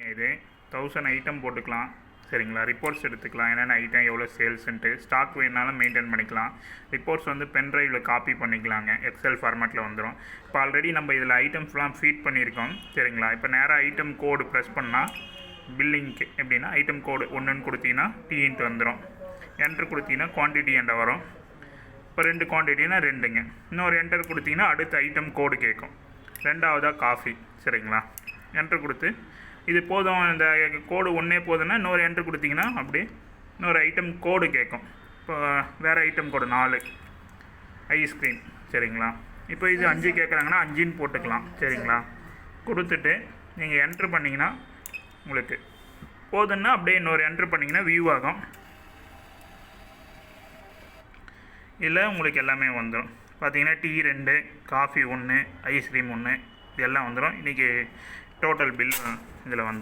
இது 1000 ஐட்டம் போட்டுக்கலாம். சரிங்களா? ரிப்போர்ட்ஸ் எடுத்துக்கலாம். என்னென்ன ஐட்டம் எவ்வளோ சேல்ஸுன்ட்டு ஸ்டாக் வேணாலும் மெயின்டைன் பண்ணிக்கலாம். ரிப்போர்ட்ஸ் வந்து பென்ட்ரைவில் காப்பி பண்ணிக்கலாங்க. எக்ஸல் ஃபார்மேட்டில் வந்துடும். இப்போ ஆல்ரெடி நம்ம இதில் ஐட்டம்ஸ்லாம் ஃபீட் பண்ணியிருக்கோம். சரிங்களா? இப்போ நேராக ஐட்டம் கோடு ப்ரெஸ் பண்ணால் பில்லிங்க்கு எப்படின்னா ஐட்டம் கோடு ஒன்றுன்னு கொடுத்தீங்கன்னா டீன்ட்டு வந்துடும். என்ட்ரு கொடுத்தீங்கன்னா குவான்டிட்டி என்ற வரும். இப்போ 2 குவான்டிட்டினா 2ங்க. இன்னொரு என்டர் கொடுத்தீங்கன்னா அடுத்த ஐட்டம் கோடு கேட்கும். 2வதாக காஃபி. சரிங்களா? என்ட்ரு கொடுத்து இது போதும், இந்த கோடு ஒன்றே போதுன்னா இன்னொரு என்ட்ரு கொடுத்தீங்கன்னா அப்படியே இன்னொரு ஐட்டம் கோடு கேட்கும். இப்போ வேறு ஐட்டம் கோடு 4 ஐஸ்கிரீம். சரிங்களா? இப்போ இது 5 கேட்குறாங்கன்னா 5ன்னு போட்டுக்கலாம். சரிங்களா? கொடுத்துட்டு நீங்கள் என்ட்ரு பண்ணிங்கன்னா உங்களுக்கு போதுன்னா அப்படியே இன்னொரு என்ட்ரு பண்ணிங்கன்னா வியூ ஆகும். இதில் உங்களுக்கு எல்லாமே வந்துடும். பார்த்தீங்கன்னா டீ 2, காஃபி 1, ஐஸ்கிரீம் 1 இது எல்லாம் வந்துடும். இன்றைக்கி டோட்டல் பில் இதில் வந்துடும்.